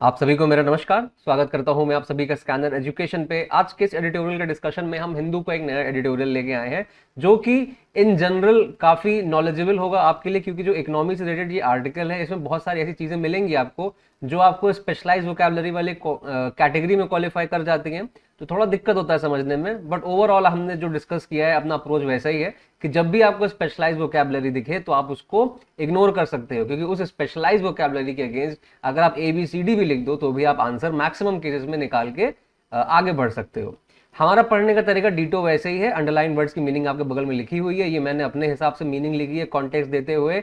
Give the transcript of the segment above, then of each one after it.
आप सभी को मेरा नमस्कार। स्वागत करता हूं मैं आप सभी का स्कैनर एजुकेशन पे। आज के इस एडिटोरियल के डिस्कशन में हम हिंदू का एक नया एडिटोरियल लेके आए हैं जो कि इन जनरल काफी नॉलेजेबल होगा आपके लिए, क्योंकि जो इकोनॉमी से रिलेटेड ये आर्टिकल है इसमें बहुत सारी ऐसी चीजें मिलेंगी आपको जो आपको स्पेशलाइज वोकैबुलरी वाले कैटेगरी में क्वालिफाई कर जाती हैं। तो थोड़ा दिक्कत होता है समझने में, बट ओवरऑल हमने जो डिस्कस किया है अपना अप्रोच वैसा ही है कि जब भी आपको स्पेशलाइज वोकैबुलरी दिखे तो आप उसको इग्नोर कर सकते हो, क्योंकि उस स्पेशलाइज वोकैबुलरी के अगेंस्ट अगर आप ABCD भी लिख दो तो भी आप आंसर मैक्सिमम केसेस में निकाल के आगे बढ़ सकते हो। हमारा पढ़ने का तरीका डीटो वैसे ही है। अंडरलाइन वर्ड्स की मीनिंग आपके बगल में लिखी हुई है, ये मैंने अपने हिसाब से मीनिंग लिखी है कॉन्टेक्स्ट देते हुए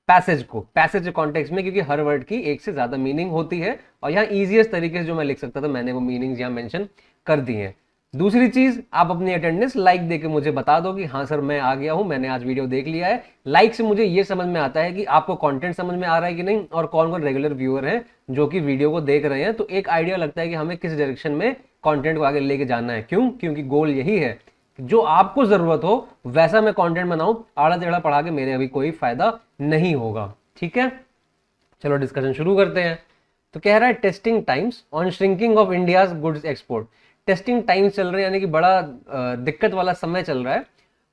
पैसेज कॉन्टेक्स्ट में, क्योंकि हर वर्ड की एक से ज्यादा मीनिंग होती है और यहाँ इजीएस्ट तरीके से जो मैं लिख सकता था मैंने वो मीनिंग्स यहाँ मेंशन कर दी हैं। दूसरी चीज, आप अपनी अटेंडेंस लाइक देके मुझे बता दो कि हाँ सर मैं आ गया हूं, मैंने आज वीडियो देख लिया है। लाइक से मुझे ये समझ में आता है कि आपको कंटेंट समझ में आ रहा है कि नहीं, और कौन कौन रेगुलर व्यूअर हैं जो कि वीडियो को देख रहे हैं। तो एक आइडिया लगता है कि हमें किस डायरेक्शन में कंटेंट को आगे लेके जाना है। क्योंकि गोल यही है कि जो आपको जरूरत हो वैसा मैं कंटेंट बनाऊं। आड़ा टेढ़ा पढ़ा के मेरे अभी कोई फायदा नहीं होगा। ठीक है, चलो डिस्कशन शुरू करते हैं। तो कह रहा है testing times on shrinking of India's goods export. Testing times चल रहे हैं, यानी कि बड़ा दिक्कत वाला समय चल रहा है।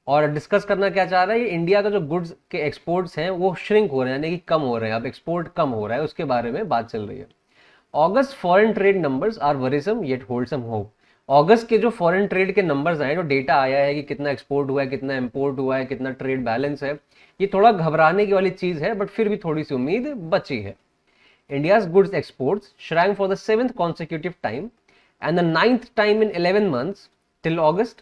और डिस्कस करना क्या चाह रहा है, ये इंडिया का जो गुड्स के एक्सपोर्ट्स हैं वो श्रिंक हो रहे हैं, यानी कि कम हो रहे हैं। अब एक्सपोर्ट कम हो रहा है उसके बारे में बात चल रही है। August foreign trade numbers are worrisome yet holds some hope. अगस्त के जो फॉरेन ट्रेड के नंबर्स आए, जो डेटा आया है कि कितना एक्सपोर्ट हुआ है, कितना इंपोर्ट हुआ है, कितना ट्रेड बैलेंस है, ये थोड़ा घबराने की वाली चीज है, बट फिर भी थोड़ी सी उम्मीद बची है। India's goods exports shrank for the seventh consecutive time and the ninth time in 11 months till August,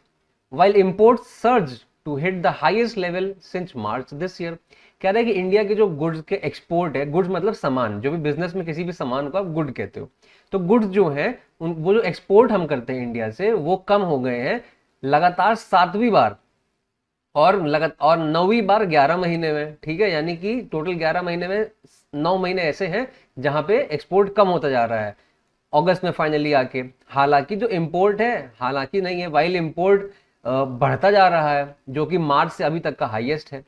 while imports surged to hit the highest level since March this year. कह रहा है कि इंडिया के जो गुड्स के export है, goods मतलब सामान, जो भी बिजनेस में किसी भी सामान को आप गुड कहते हो, तो गुड्स जो है वो जो एक्सपोर्ट हम करते हैं इंडिया से वो कम हो गए हैं लगातार 7वीं बार, और 9वीं बार 11 महीने में। ठीक है, यानी कि टोटल 11 महीने में 9 महीने ऐसे हैं जहां पे एक्सपोर्ट कम होता जा रहा है अगस्त में फाइनली आके। हालांकि जो इंपोर्ट है, हालांकि नहीं है, वाइल इंपोर्ट बढ़ता जा रहा है जो कि मार्च से अभी तक का हाईएस्ट है।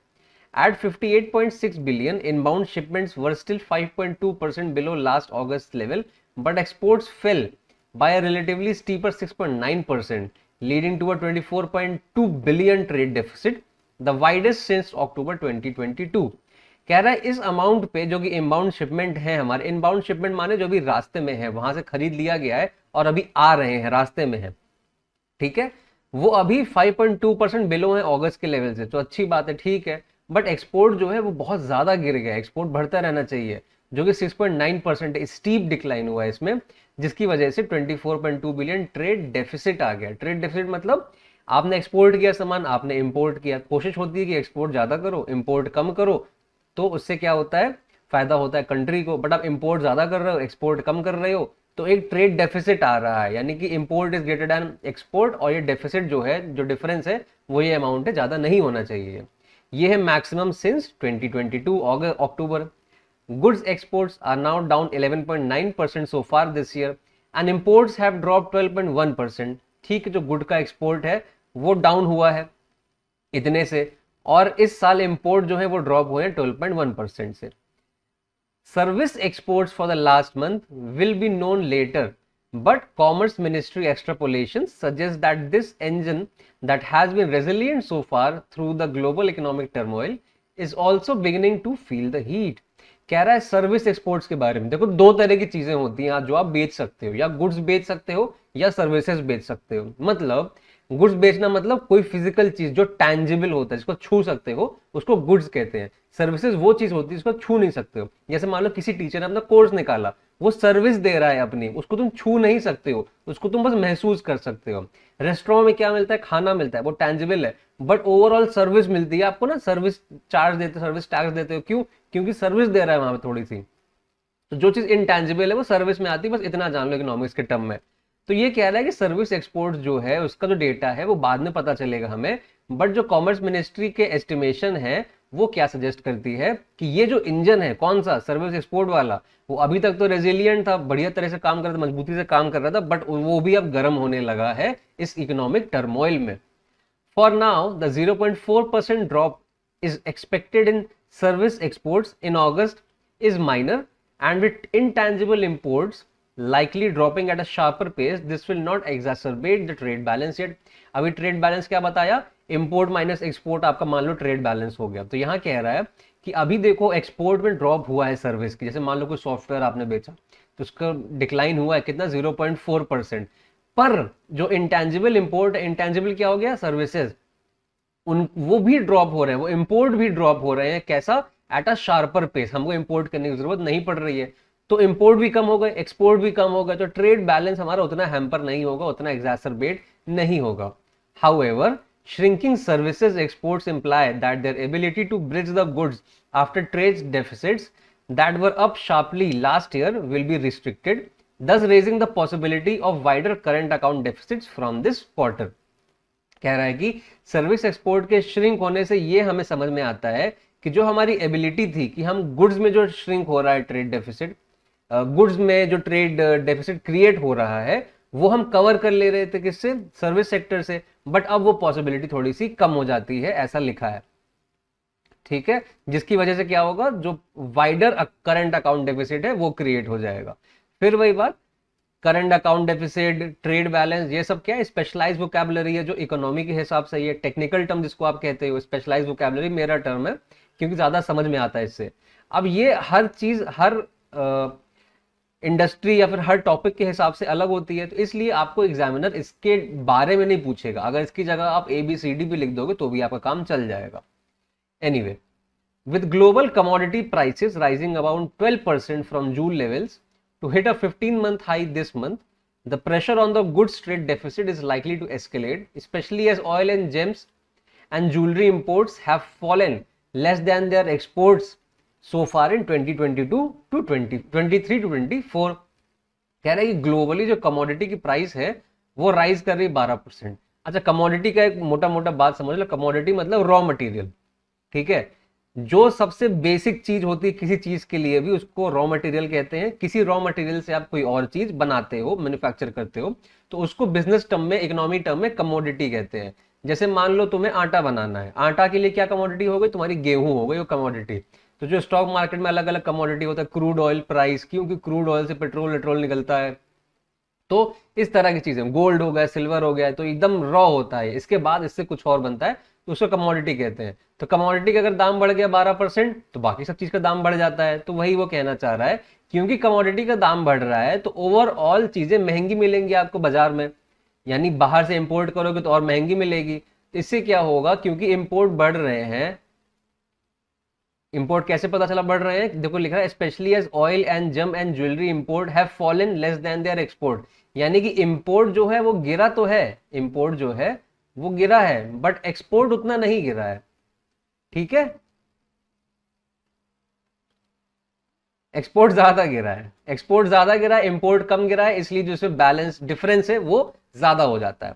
At 58.6 billion, inbound shipments were still 5.2% below last August level, but exports fell by a relatively steeper 6.9%, leading to a 24.2 billion trade deficit, the widest since October 2022. कह रहा है इस अमाउंट पे जो कि इनबाउंड शिपमेंट है हमारे, इनबाउंड शिपमेंट माने जो भी रास्ते में है, वहां से खरीद लिया गया है और अभी आ रहे हैं, रास्ते में है, ठीक है, वो अभी 5.2% बिलो है अगस्त के लेवल से। तो अच्छी बात है, ठीक है, बट एक्सपोर्ट जो है वो बहुत ज्यादा गिर गया। एक्सपोर्ट बढ़ता रहना चाहिए, जो कि 6.9% स्टीप डिक्लाइन हुआ है इसमें, जिसकी वजह से 24.2 बिलियन ट्रेड डेफिसिट आ गया। ट्रेड डेफिसिट मतलब आपने एक्सपोर्ट किया सामान, आपने इंपोर्ट किया, कोशिश होती है कि एक्सपोर्ट ज्यादा करो इंपोर्ट कम करो, तो उससे क्या होता है, फायदा होता है कंट्री को। बट आप इंपोर्ट ज्यादा कर रहे हो एक्सपोर्ट कम कर रहे हो, तो एक ट्रेड डेफिसिट आ रहा है, यानी कि import is greater than export, और ये डेफिसिट जो है, जो डिफरेंस है वो ये अमाउंट है, ज्यादा नहीं होना चाहिए। ये है maximum since 2022 October. Goods exports are now down 11.9% so far this year and imports have drop 12.1%। ठीक है, जो गुड का एक्सपोर्ट है वो डाउन हुआ है इतने से, और इस साल इंपोर्ट जो है वो ड्रॉप हुए हैं 12.1% से। Service exports for the last month will be known later, but Commerce Ministry extrapolations suggest that this engine that has been resilient so far through the global economic turmoil is also beginning to feel the heat. कह रहा है service exports के बारे में। देखो, दो तरह की चीजें होती हैं जो आप बेच सकते हो, या गुड्स बेच सकते हो या सर्विसेज बेच सकते हो। मतलब गुड्स बेचना मतलब कोई फिजिकल चीज जो टैंजिबल होता है, जिसको छू सकते हो, उसको गुड्स कहते हैं। सर्विसेज वो चीज होती है जिसको छू नहीं सकते हो। जैसे मान लो किसी टीचर ने अपना कोर्स निकाला, वो सर्विस दे रहा है अपनी, उसको तुम छू नहीं सकते हो, उसको तुम बस महसूस कर सकते हो। रेस्टोरेंट में क्या मिलता है, खाना मिलता है, वो टैंजिबल है, बट ओवरऑल सर्विस मिलती है आपको ना। सर्विस चार्ज देते हो, सर्विस टैक्स देते हो, क्यों? क्योंकि सर्विस दे रहा है वहां पे थोड़ी सी। तो जो चीज इनटैंजिबल है वो सर्विस में आती है, बस इतना जान लो इकोनॉमिक्स के टर्म में। तो ये कह रहा है कि सर्विस एक्सपोर्ट जो है उसका जो डेटा है वो बाद में पता चलेगा हमें, बट जो कॉमर्स मिनिस्ट्री के एस्टिमेशन है वो क्या सजेस्ट करती है कि ये जो इंजन है, कौन सा, सर्विस एक्सपोर्ट वाला, वो अभी तक तो रेजिलियंट था, बढ़िया तरह से काम कर रहा था, मजबूती से काम कर रहा था, बट वो भी अब गर्म होने लगा है इस इकोनॉमिक टर्मोइल में। For now, the 0.4% drop is expected in service exports in August is minor and with intangible imports likely dropping at a sharper pace, this will not exacerbate the trade balance yet. अभी trade balance क्या बताया, import minus export आपका मान लो trade balance हो गया। तो यहाँ कह रहा है कि अभी देखो एक्सपोर्ट में ड्रॉप हुआ है सर्विस की, जैसे मान लो कोई सॉफ्टवेयर आपने बेचा तो उसका डिक्लाइन हुआ है कितना 0.4%, पर जो इंटेंजिबल इंपोर्ट, इंटेंजिबल क्या हो गया, सर्विसेज, उन वो भी ड्रॉप हो रहे हैं, वो इंपोर्ट भी ड्रॉप हो रहे हैं। कैसा, एट अ शार्पर पेस, हमको इंपोर्ट करने की जरूरत नहीं पड़ रही है, तो इंपोर्ट भी कम हो गए, एक्सपोर्ट भी कम हो गए, तो ट्रेड बैलेंस हमारा उतना हैम्पर नहीं होगा, उतना एग्जैसरबेट नहीं होगा। However shrinking services exports imply that their ability to bridge the goods after trade deficits that were up sharply last year will be restricted, thus raising the possibility of wider current account deficits from this quarter. कह रहा है कि service export के shrink होने से ये हमें समझ में आता है कि जो हमारी एबिलिटी थी कि हम गुड्स में जो श्रिंक हो रहा है ट्रेड डेफिसिट, गुड्स में जो ट्रेड डेफिसिट क्रिएट हो रहा है वो हम कवर कर ले रहे थे किससे, सर्विस सेक्टर से, बट अब वो पॉसिबिलिटी थोड़ी सी कम हो जाती है, ऐसा लिखा है। ठीक है, जिसकी वजह से क्या होगा, जो वाइडर करंट अकाउंट डेफिसिट है वो क्रिएट हो जाएगा। फिर वही बात, current account deficit, trade balance, ये सब क्या है, स्पेशलाइज वोकैबुलरी है जो इकोनॉमी के हिसाब से, ये टेक्निकल टर्म जिसको आप कहते हो, स्पेशलाइज वोकैबुलरी मेरा टर्म है क्योंकि ज्यादा समझ में आता है इससे। अब ये हर चीज हर इंडस्ट्री या फिर हर टॉपिक के हिसाब से अलग होती है, तो इसलिए आपको एग्जामिनर इसके बारे में नहीं पूछेगा। अगर इसकी जगह आप ABCD भी लिख दोगे तो भी आपका काम चल जाएगा। Anyway, with global commodity prices rising around 12% from June levels to hit a 15-month high this month, the pressure on the goods trade deficit is likely to escalate, especially as oil and gems and jewelry imports have fallen less than their exports so far in 2022 to 2023 to 24. कह रहा है कि globally जो commodity की price है वो rise कर रही 12%। अच्छा, कमोडिटी का एक मोटा मोटा बात समझ लो, कमोडिटी मतलब रॉ मटेरियल, ठीक है, जो सबसे बेसिक चीज होती है किसी चीज के लिए भी उसको रॉ मटेरियल कहते हैं। किसी रॉ मटेरियल से आप कोई और चीज बनाते हो, मैन्युफैक्चर करते हो, तो उसको बिजनेस टर्म में, इकोनॉमी टर्म में कमोडिटी कहते हैं। जैसे मान लो तुम्हें आटा बनाना है, आटा के लिए क्या कमोडिटी हो गई, तुम्हारी गेहूं हो गई वो कमोडिटी। तो जो स्टॉक मार्केट में अलग अलग कमोडिटी होता है, क्रूड ऑयल प्राइस, क्योंकि क्रूड ऑयल से पेट्रोल निकलता है, तो इस तरह की चीजें, गोल्ड हो गया, सिल्वर हो गया, तो एकदम रॉ होता है, इसके बाद इससे कुछ और बनता है, तो उसको कमोडिटी कहते हैं। तो कमोडिटी का अगर दाम बढ़ गया 12% तो बाकी सब चीज का दाम बढ़ जाता है। तो वही वो कहना चाह रहा है, क्योंकि कमोडिटी का दाम बढ़ रहा है तो ओवरऑल चीजें महंगी मिलेंगी आपको बाजार में, यानी बाहर से इंपोर्ट करोगे तो और महंगी मिलेगी। इससे क्या होगा, क्योंकि इंपोर्ट बढ़ रहे हैं, इंपोर्ट कैसे पता चला बढ़ रहे हैं, देखो लिख रहा है specially as oil and gem and jewellery import have fallen less than their export, यानी कि इंपोर्ट जो है वो गिरा तो है, इंपोर्ट जो है वो गिरा है, बट एक्सपोर्ट उतना नहीं गिरा है। ठीक है, एक्सपोर्ट ज्यादा गिरा है, एक्सपोर्ट ज्यादा गिरा है, इंपोर्ट कम गिरा है, इसलिए जो इसमें बैलेंस डिफरेंस है वो ज्यादा हो जाता है।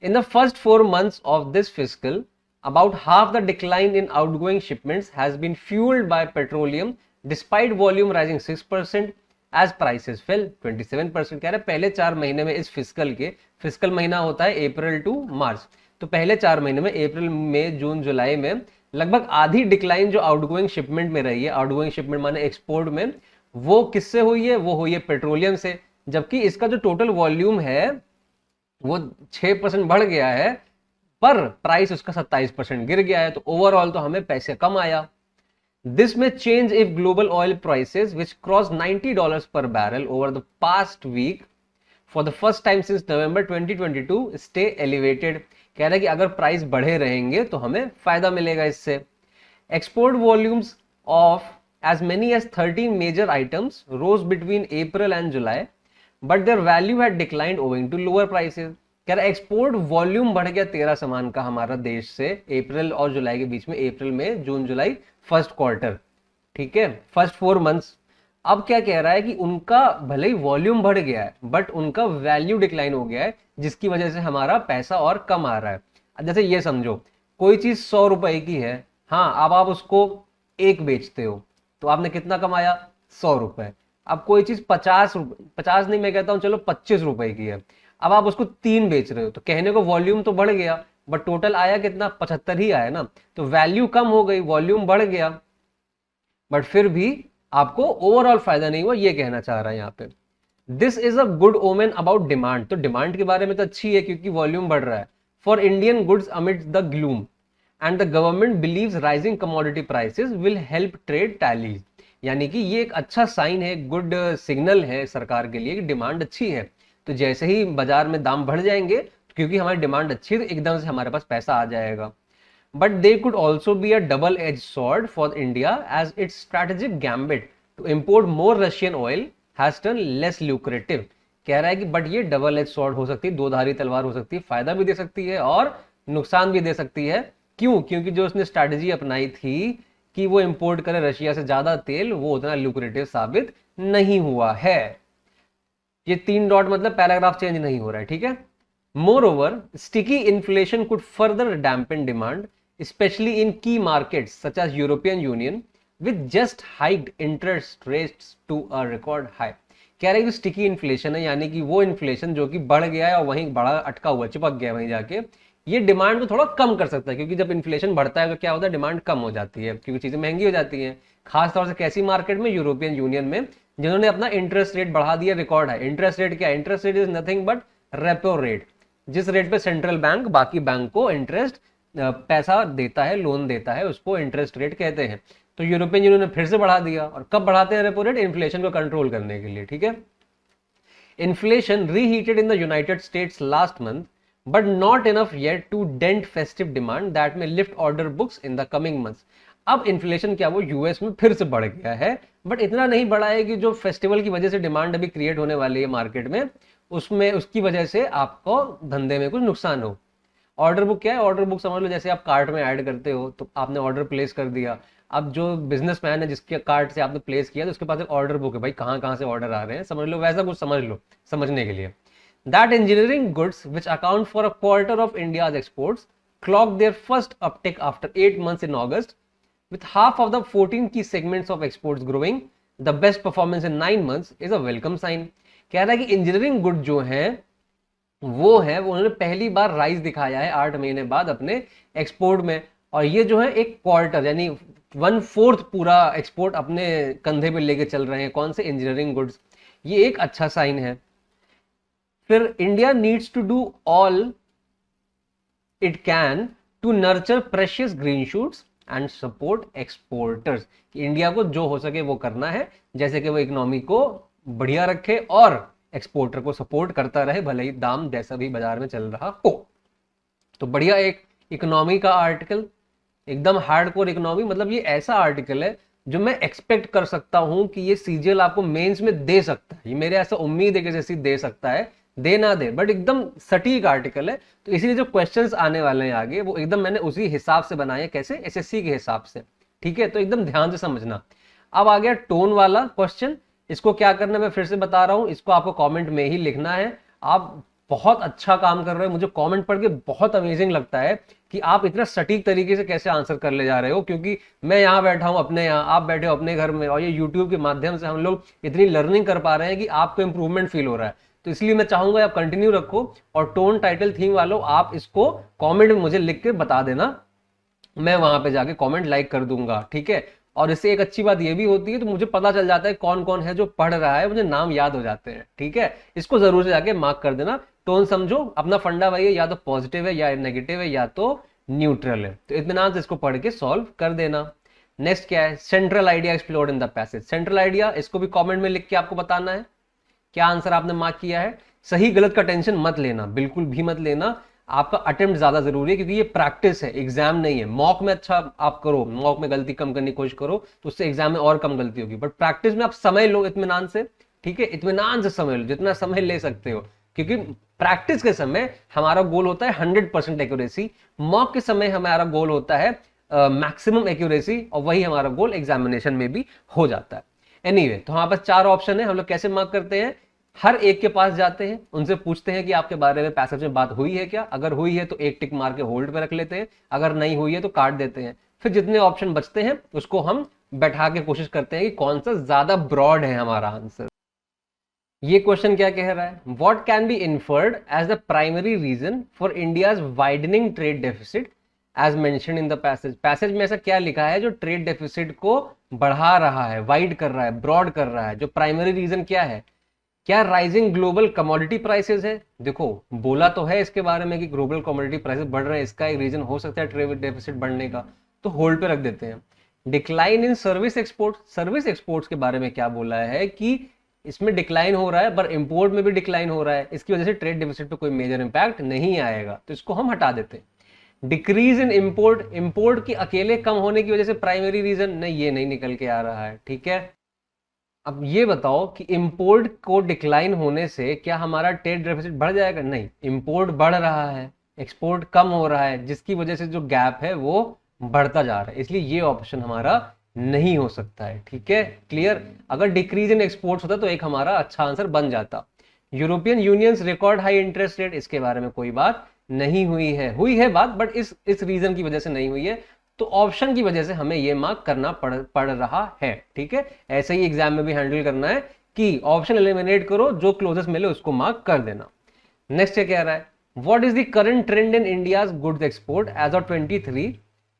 In the first 4 months of this fiscal, about half the decline in outgoing shipments has been fueled by petroleum despite volume rising 6% as prices fell 27%। कह रहे पहले 4 महीने में इस फिस्कल के, फिस्कल महीना होता है अप्रैल टू मार्च, तो पहले 4 महीने में अप्रैल मई जून जुलाई में लगभग आधी डिक्लाइन जो आउटगोइंग शिपमेंट में रही है, आउटगोइंग शिपमेंट माने एक्सपोर्ट में, वो किससे हुई है, वो हुई है पेट्रोलियम से। जबकि इसका जो टोटल वॉल्यूम है वो 6% बढ़ गया है, पर प्राइस उसका 27% गिर गया है, तो ओवरऑल तो हमें पैसे कम आया। दिस में change if global oil prices which cross $90 पर barrel over the past week for the first time since November 2022 stay elevated. कह रहा है कि अगर प्राइस बढ़े रहेंगे तो हमें फायदा मिलेगा इससे। Export volumes of as many as 13 major items rose between April and July, but their value had declined owing to lower prices। कह रहा एक्सपोर्ट वॉल्यूम बढ़ गया 13 सामान का हमारा देश से अप्रैल और जुलाई के बीच में, अप्रैल में जून जुलाई फर्स्ट क्वार्टर, ठीक है, फर्स्ट 4 months। अब क्या कह रहा है कि उनका भले ही वॉल्यूम बढ़ गया है बट उनका वैल्यू डिक्लाइन हो गया है, जिसकी वजह से हमारा पैसा और कम आ रहा है। जैसे ये समझो, कोई चीज 100 रुपए की है, हाँ, अब आप उसको 1 बेचते हो तो आपने कितना कमाया, 100 रुपए। अब कोई चीज 50 नहीं, मैं कहता हूं चलो 25 रुपए की है, अब आप उसको 3 बेच रहे हो, तो कहने को वॉल्यूम तो बढ़ गया बट टोटल आया कितना, 75 ही आया ना, तो वैल्यू कम हो गई, वॉल्यूम बढ़ गया बट फिर भी आपको ओवरऑल फायदा नहीं हुआ, ये कहना चाह रहा है यहाँ पे। This is a good omen about demand, तो डिमांड के बारे में तो अच्छी है क्योंकि वॉल्यूम बढ़ रहा है। For Indian goods amid the gloom and the government believes rising commodity prices will help trade tallies, यानी कि ये एक अच्छा साइन है, गुड सिग्नल है सरकार के लिए कि डिमांड अच्छी है। तो जैसे ही बाजार में दाम बढ़ जाएंगे, क्योंकि हमारी डिमांड अच्छी है, तो एकदम से हमारे पास पैसा आ जाएगा। But they could also be a double edge sword for India as its strategic gambit to import more Russian oil has turn less lucrative. कह रहा है कि बट ये डबल एज स्वॉर्ड हो सकती है, दो धारी तलवार हो सकती है, फायदा भी दे सकती है और नुकसान भी दे सकती है। क्यों? क्योंकि जो उसने स्ट्रैटेजी अपनाई थी कि वो इंपोर्ट करे रशिया से ज्यादा तेल, वो उतना ल्यूक्रेटिव साबित नहीं हुआ है। ये 3 डॉट मतलब पैराग्राफ चेंज नहीं हो रहा है, ठीक है। Moreover sticky inflation could further dampen demand especially in key markets such as European Union with just hiked interest rates to a record high. कह रहे हैं कि स्टिकी इन्फ्लेशन है, यानी कि वो इन्फ्लेशन जो कि बढ़ गया है और वहीं बड़ा अटका हुआ चिपक गया वहीं जाके, ये डिमांड को थोड़ा कम कर सकता है। क्योंकि जब इन्फ्लेशन बढ़ता है तो क्या होता है, डिमांड कम हो जाती है क्योंकि चीजें महंगी हो जाती हैं। खासतौर से कैसी मार्केट में, यूरोपियन यूनियन में, जिन्होंने अपना इंटरेस्ट रेट बढ़ा दिया रिकॉर्ड है। इंटरेस्ट रेट क्या है? Interest rate is nothing but repo rate, जिस रेट पे सेंट्रल बैंक बाकी बैंक को इंटरेस्ट पैसा देता है, लोन देता है, उसको इंटरेस्ट रेट कहते हैं। तो यूरोपियन यूनियन ने फिर से बढ़ा दिया। और कब बढ़ाते हैं रेपो रेट? इन्फ्लेशन को कंट्रोल करने के लिए, ठीक है। Inflation reheated in the United states last month but not enough yet to dent festive demand that may lift order books in the coming months। अब इन्फ्लेशन क्या वो यूएस में फिर से बढ़ गया है, बट इतना नहीं बढ़ा है कि जो फेस्टिवल की वजह से डिमांड अभी क्रिएट होने वाली है मार्केट में, उसमें उसकी वजह से आपको धंधे में कुछ नुकसान हो। ऑर्डर बुक क्या है? ऑर्डर बुक समझ लो जैसे आप कार्ट में ऐड करते हो, तो आपने ऑर्डर प्लेस कर दिया। अब जो बिजनेसमैन है जिसके कार्ट से आपने प्लेस किया, तो उसके पास एक ऑर्डर बुक है, भाई कहाँ कहाँ से ऑर्डर आ रहे हैं, समझ लो, वैसा कुछ समझ लो समझने के लिए। That engineering goods, which account for a quarter of India's exports, clocked their first uptick after 8 months in August, with half of the 14 key segments of exports growing. The best performance in 9 months is a welcome sign। कह रहा है कि engineering good जो है वो उन्होंने पहली बार rise दिखाया है 8 महीने बाद अपने एक्सपोर्ट में। और ये जो है एक क्वार्टर यानी 1/4 पूरा एक्सपोर्ट अपने कंधे पे लेके चल रहे हैं। कौन से? Engineering goods. ये एक अच्छा साइन है। फिर India needs to do all it can to nurture precious green shoots and support exporters. India को जो हो सके वो करना है, जैसे कि वो इकोनॉमी को बढ़िया रखे और एक्सपोर्टर को सपोर्ट करता रहे, भले ही दाम जैसा भी बाजार में चल रहा हो। तो बढ़िया एक इकोनॉमी का आर्टिकल, एकदम हार्डकोर इकोनॉमी, मतलब ये ऐसा आर्टिकल है जो मैं एक्सपेक्ट कर सकता हूं कि ये सीजीएल आपको मेंस में दे सकता है। ये मेरे ऐसा उम्मीद है कि जैसी दे सकता है, दे ना दे, बट एकदम सटीक आर्टिकल है। तो इसलिए जो क्वेश्चंस आने वाले हैं आगे, वो एकदम मैंने उसी हिसाब से बनाए हैं, कैसे? एसएससी के हिसाब से, ठीक है। तो एकदम ध्यान से समझना। अब आ गया टोन वाला क्वेश्चन। इसको क्या करना मैं फिर से बता रहा हूं, इसको आपको कमेंट में ही लिखना है। आप बहुत अच्छा काम कर रहे हो, मुझे कमेंट पढ़ के बहुत अमेजिंग लगता है कि आप इतना सटीक तरीके से कैसे आंसर कर ले जा रहे हो। क्योंकि मैं यहाँ बैठा हूँ अपने यहाँ, आप बैठे हो अपने घर में, और ये यूट्यूब के माध्यम से हम लोग इतनी लर्निंग कर पा रहे हैं कि आपको इंप्रूवमेंट फील हो रहा है। तो इसलिए मैं चाहूंगा आप कंटिन्यू रखो। और टोन, टाइटल, थीम वालों, आप इसको कमेंट में मुझे लिख के बता देना, मैं वहां पे जाके कमेंट लाइक कर दूंगा, ठीक है। और इससे एक अच्छी बात ये भी होती है, तो मुझे पता चल जाता है कौन कौन है जो पढ़ रहा है, मुझे नाम याद हो जाते हैं, ठीक है। इसको जरूर से जाके मार्क कर देना। टोन समझो, अपना फंडा वही है, या तो पॉजिटिव है या नेगेटिव है या तो न्यूट्रल है। तो इत्मीनान से इसको पढ़ के सॉल्व कर देना। नेक्स्ट क्या है? Central idea explored in the passage. Central idea, इसको भी कमेंट में लिख के आपको बताना है क्या आंसर आपने मार्क किया है। सही गलत का टेंशन मत लेना, बिल्कुल भी मत लेना। आपका अटेम्प्ट ज्यादा जरूरी है, क्योंकि ये प्रैक्टिस है, एग्जाम नहीं है। मॉक में अच्छा आप करो, मॉक में गलती कम करने की कोशिश करो, तो उससे एग्जाम में और कम गलती होगी। बट प्रैक्टिस में आप समय लो इत्मीनान से, ठीक है। इत्मीनान से समय लो, जितना समय ले सकते हो, क्योंकि प्रैक्टिस के समय हमारा गोल होता है 100% एक्यूरेसी, मॉक के समय हमारा गोल होता है मैक्सिमम एक्यूरेसी, और वही हमारा गोल एग्जामिनेशन में भी हो जाता है। एनीवे, तो हमारे पास 4 ऑप्शन है। हम लोग कैसे मार्क करते हैं? हर एक के पास जाते हैं, उनसे पूछते हैं कि आपके बारे में पैसेज में बात हुई है क्या। अगर हुई है तो एक टिक मार के होल्ड पे रख लेते हैं, अगर नहीं हुई है तो काट देते हैं। फिर जितने ऑप्शन बचते हैं उसको हम बैठा के कोशिश करते हैं कि कौन सा ज्यादा ब्रॉड है हमारा आंसर। ये क्वेश्चन क्या कह रहा है? What can be inferred as the primary reason for India's widening trade deficit as mention in the passage. Passage में ऐसा क्या लिखा है जो ट्रेड डेफिसिट को बढ़ा रहा है, वाइड कर रहा है, ब्रॉड कर रहा है? जो प्राइमरी रीजन क्या है? क्या राइजिंग ग्लोबल कमोडिटी प्राइसेस है? देखो बोला तो है इसके बारे में कि ग्लोबल कमोडिटी प्राइसेस बढ़ रहे हैं, इसका एक रीजन हो सकता है ट्रेड डेफिसिट बढ़ने का, तो होल्ड पे रख देते हैं। Decline in service export, service exports के बारे में क्या बोला है कि इसमें डिक्लाइन हो रहा है, पर इंपोर्ट में भी डिक्लाइन हो रहा है, इसकी वजह से ट्रेड डेफिसिट पे कोई मेजर इंपैक्ट नहीं आएगा, तो इसको हम हटा देते हैं। डिक्रीज इन इंपोर्ट, इंपोर्ट की अकेले कम होने की वजह से प्राइमरी रीजन नहीं, ये नहीं निकल के आ रहा है, ठीक है। अब ये बताओ कि इंपोर्ट को डिक्लाइन होने से क्या हमारा ट्रेड डेफिसिट बढ़ जाएगा? नहीं, इंपोर्ट बढ़ रहा है, एक्सपोर्ट कम हो रहा है, जिसकी वजह से जो गैप है वो बढ़ता जा रहा है, इसलिए ये ऑप्शन हमारा नहीं हो सकता है, ठीक है, क्लियर। अगर डिक्रीज इन एक्सपोर्ट्स होता तो एक हमारा अच्छा आंसर बन जाता। European unions record high interest rate, इसके बारे में कोई बात नहीं हुई है बात, बट इस रीजन की वजह से नहीं हुई है, तो ऑप्शन की वजह से हमें ये मार्क करना पड़ रहा है, ठीक है। ऐसे ही एग्जाम में भी हैंडल करना है कि ऑप्शन एलिमिनेट करो, जो क्लोजेस्ट मिले उसको मार्क कर देना। नेक्स्ट क्या कह रहा है? What is the current trend in India's goods export as of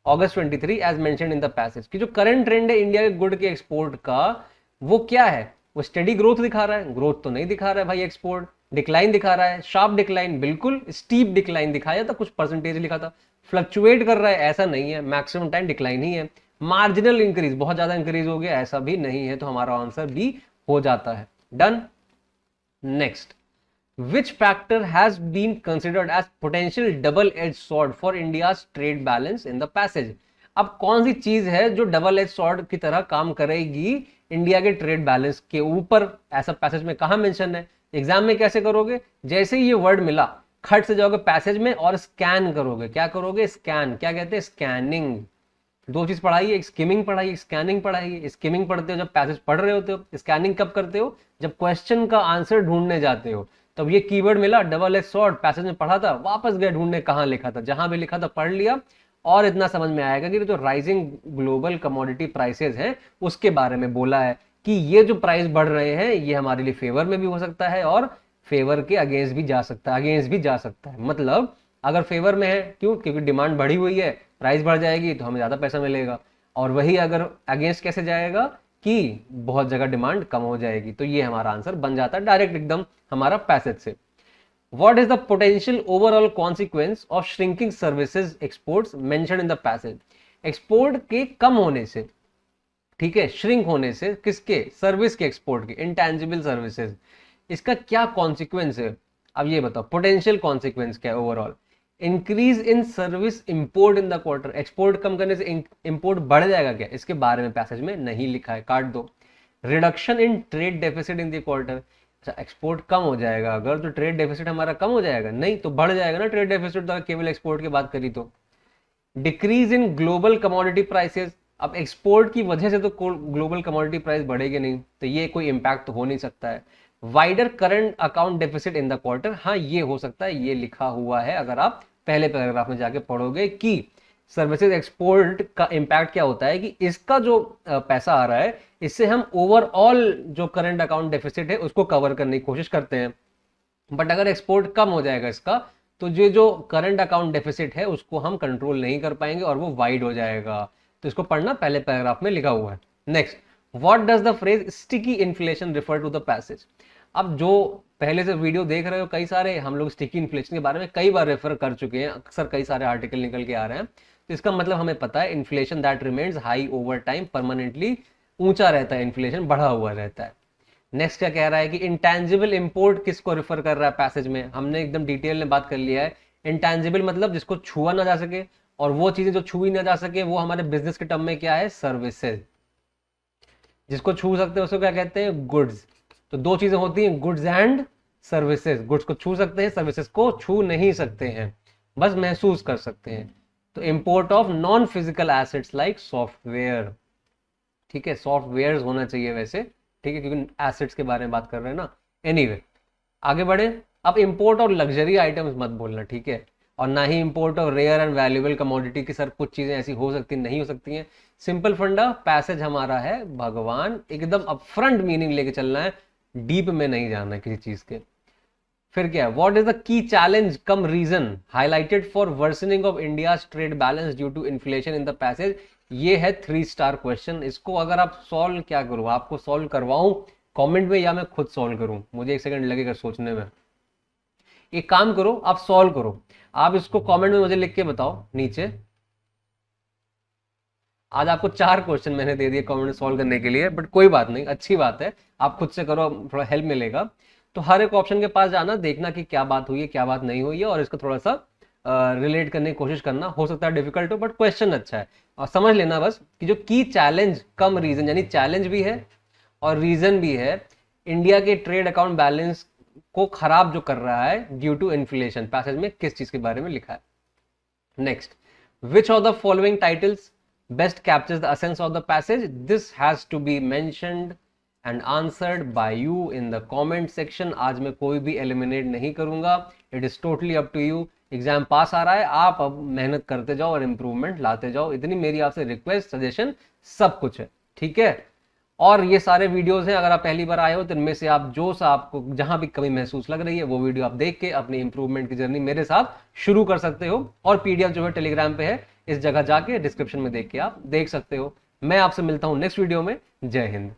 August 23 as mentioned in the passage? कि जो करंट ट्रेंड है इंडिया के गुड के एक्सपोर्ट का, वो क्या है? वो स्टेडी ग्रोथ दिखा रहा है? ग्रोथ तो नहीं दिखा रहा है भाई, एक्सपोर्ट डिक्लाइन दिखा रहा है, शार्प डिक्लाइन, बिल्कुल स्टीप डिक्लाइन दिखाया था, कुछ परसेंटेज लिखा था। फ्लक्चुएट कर रहा है, ऐसा नहीं है, मैक्सिमम टाइम डिक्लाइन ही है। मार्जिनल इंक्रीज, बहुत ज्यादा इंक्रीज हो गया, ऐसा भी नहीं है, तो हमारा आंसर बी हो जाता है। Done. Next, which factor has been considered as potential double-edged sword for India's trade balance in the passage? अब कौन सी चीज है जो डबल एज स्वॉर्ड की तरह काम करेगी इंडिया के ट्रेड बैलेंस के ऊपर? ऐसा पैसेज में कहां मेंशन है? एग्जाम में कैसे करोगे? जैसे ही ये वर्ड मिला, खट से जाओगे पैसेज में और स्कैन करोगे। क्या करोगे? स्कैन। क्या कहते हैं? स्कैनिंग। दो चीज पढ़ाई है, एक स्किमिंग पढ़ाई, एक स्कैनिंग पढ़ाई है। स्किमिंग पढ़ते हो जब पैसेज पढ़ रहे होते हो, स्कैनिंग कब करते हो? जब क्वेश्चन का आंसर ढूंढने जाते हो। तब ये कीवर्ड मिला डबल एज स्वॉर्ड, पैसेज में पढ़ा था, वापस गए ढूंढने कहां लिखा था, जहां भी लिखा था पढ़ लिया, और इतना समझ में आएगा कि जो राइजिंग ग्लोबल कमोडिटी प्राइसेस हैं उसके बारे में बोला है कि ये जो प्राइस बढ़ रहे हैं ये हमारे लिए फेवर में भी हो सकता है और फेवर के अगेंस्ट भी जा सकता है, मतलब अगर फेवर में है, क्यों? क्योंकि डिमांड बढ़ी हुई है, प्राइस बढ़ जाएगी तो हमें ज्यादा पैसा मिलेगा, और वही अगर अगेंस्ट कैसे जाएगा कि बहुत जगह डिमांड कम हो जाएगी, तो ये हमारा आंसर बन जाता है डायरेक्ट एकदम हमारा पैसेज से। What is the potential overall consequence of shrinking services exports mentioned in the passage? Export के कम होने से, ठीक है, श्रिंक होने से, किसके? सर्विस के, एक्सपोर्ट के, इंटेंजिबल सर्विसेज, इसका क्या कॉन्सिक्वेंस है? अब ये बताओ, पोटेंशियल कॉन्सिक्वेंस क्या है overall? Increase in service import in the quarter, export कम करने से इंपोर्ट बढ़ जाएगा क्या? इसके बारे में पैसेज में नहीं लिखा है, काट दो। Reduction in trade deficit in the quarter, अच्छा एक्सपोर्ट कम हो जाएगा अगर, तो ट्रेड डेफिसिट हमारा कम हो जाएगा? नहीं, तो बढ़ जाएगा ना ट्रेड डेफिसिट, तो केवल एक्सपोर्ट की बात करी तो। Decrease in global commodity prices, अब एक्सपोर्ट की वजह से तो ग्लोबल कमोडिटी प्राइस बढ़ेगी नहीं, तो ये कोई इंपैक्ट तो हो नहीं सकता है। Wider current account deficit in the quarter, हाँ ये हो सकता है, ये लिखा हुआ है अगर आप पहले पैराग्राफ में जाके पढ़ोगे कि सर्विसेज एक्सपोर्ट का इंपैक्ट क्या होता है, कि इसका जो पैसा आ रहा है इससे हम ओवरऑल जो करंट अकाउंट डेफिसिट है उसको कवर करने की कोशिश करते हैं, बट अगर एक्सपोर्ट कम हो जाएगा इसका, तो ये जो करंट अकाउंट डेफिसिट है उसको हम कंट्रोल नहीं कर पाएंगे और वो वाइड हो जाएगा, तो इसको पढ़ना, पहले पैराग्राफ में लिखा हुआ है। Next, what does the phrase sticky inflation refer to the passage? अब जो पहले से वीडियो देख रहे हो, कई सारे हम लोग स्टिकी इन्फ्लेशन के बारे में कई बार रेफर कर चुके हैं, अक्सर कई सारे आर्टिकल निकल के आ रहे हैं, तो इसका मतलब हमें पता है inflation that remains high over time, permanently ऊंचा रहता है, इन्फ्लेशन बढ़ा हुआ रहता है। नेक्स्ट क्या कह रहा है कि इंटेंजिबल इंपोर्ट किसको रिफर कर रहा है पैसेज में? हमने एकदम डिटेल में बात कर लिया है। इंटेंजिबल मतलब जिसको छुआ ना जा सके, और वो चीजें जो छुई ना जा सके वो हमारे बिजनेस के टर्म में क्या है? सर्विसेज। जिसको छू सकते हैं उसको क्या कहते हैं? गुड्स। तो दो चीजें होती हैं, गुड्स एंड सर्विसेज। गुड्स को छू सकते हैं, सर्विसेज को छू नहीं सकते हैं, बस महसूस कर सकते हैं। तो import of non physical assets like software, ठीक है, सॉफ्टवेयर होना चाहिए वैसे, ठीक है, क्योंकि एसेट्स के बारे में बात कर रहे हैं ना। एनीवे, आगे बढ़े। अब इंपोर्ट और लग्जरी आइटम्स मत बोलना, ठीक है, और ना ही import of rare and valuable commodity की। सर कुछ चीजें ऐसी हो सकती नहीं हो सकती हैं, सिंपल फंडा, पैसेज हमारा है भगवान, एकदम अपफ्रंट मीनिंग लेके चलना है, डीप में नहीं जाना है किसी चीज के। फिर क्या है, what is the key challenge come reason highlighted for worsening of India's trade balance due to inflation in the passage. ये है 3 स्टार क्वेश्चन। इसको अगर आप सॉल्व क्या करूं, आपको सॉल्व करवाऊं कमेंट में या मैं खुद सॉल्व करूं, मुझे 1 सेकंड लगेगा सोचने में। एक काम करो, आप सॉल्व करो, आप इसको कमेंट में मुझे लिख के बताओ नीचे। आज आपको 4 क्वेश्चन मैंने दे दिए कमेंट सॉल्व करने के लिए, बट कोई बात नहीं, अच्छी बात है, आप खुद से करो, थोड़ा हेल्प मिलेगा। तो हर एक ऑप्शन के पास जाना, देखना कि क्या बात हुई है क्या बात नहीं हुई है, और इसको थोड़ा सा रिलेट करने की कोशिश करना। हो सकता है डिफिकल्ट हो, बट क्वेश्चन अच्छा है। और समझ लेना बस कि जो की चैलेंज कम रीजन, यानी चैलेंज भी है और रीजन भी है, इंडिया के ट्रेड अकाउंट बैलेंस को खराब जो कर रहा है ड्यू टू इन्फ्लेशन, पैसेज में किस चीज के बारे में लिखा है। Next, which of the following titles best captures the essence of the passage? This has to be mentioned and answered by you in the comment section. आज मैं कोई भी एलिमिनेट नहीं करूंगा, it is totally up to you. Exam pass आ रहा है, आप अब मेहनत करते जाओ और इंप्रूवमेंट लाते जाओ, इतनी मेरी आपसे रिक्वेस्ट, सजेशन सब कुछ है, ठीक है। और ये सारे वीडियोस हैं, अगर आप पहली बार आए हो तो इनमें से आप जो सा आपको जहां भी कमी महसूस लग रही है वो वीडियो आप देख के अपनी इंप्रूवमेंट की जर्नी मेरे साथ शुरू कर सकते हो। और पीडीएफ जो है टेलीग्राम पे है, इस जगह जाके डिस्क्रिप्शन में देख के आप देख सकते हो। मैं आपसे मिलता हूं नेक्स्ट वीडियो में। जय हिंद।